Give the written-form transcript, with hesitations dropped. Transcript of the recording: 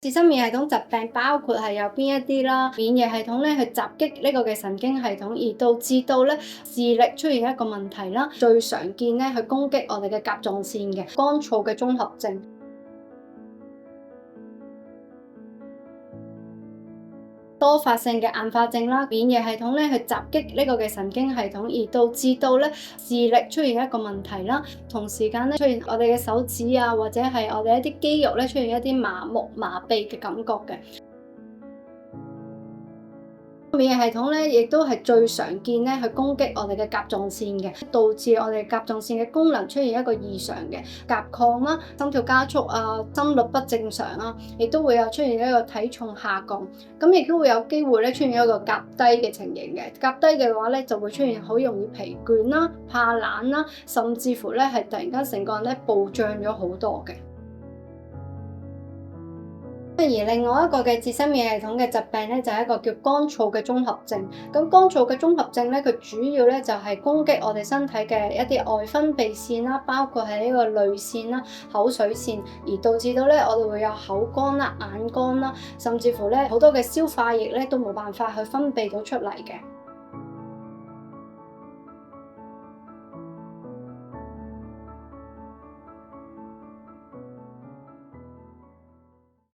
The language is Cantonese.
自身免疫系統疾病包括係有邊一啲啦？免疫系統咧去襲擊呢個嘅神經系統，而導致到咧視力出現一個問題啦。最常見咧去攻擊我哋嘅甲狀腺嘅乾燥嘅綜合症。多發性嘅硬化症啦，免疫系統咧去襲擊呢個嘅神經系統，而導致到咧視力出現一個問題啦。同時間咧出現我哋嘅手指啊，或者係我哋一啲肌肉咧出現一啲麻木、麻痹嘅感覺嘅。免疫系統咧，亦都係最常見咧去攻擊我哋嘅甲狀腺嘅，導致我哋甲狀腺嘅功能出現一個異常嘅甲亢啦、心跳加速啊、心率不正常啊，亦都會有出現一個體重下降，咁亦都會有機會咧出現一個甲低嘅情形嘅。甲低嘅話咧，就會出現好容易疲倦啦、怕冷啦，甚至乎咧係突然間成個人咧暴脹咗好多嘅。而另外一個嘅自身免疫系統嘅疾病咧，就係一個叫乾燥嘅綜合症。咁乾燥嘅綜合症咧，佢主要咧就係攻擊我哋身體嘅一啲外分泌腺啦，包括係呢個淚腺啦、口水腺，而導致到咧我哋會有口乾啦、眼乾啦，甚至乎咧好多嘅消化液咧都冇辦法去分泌到出嚟嘅。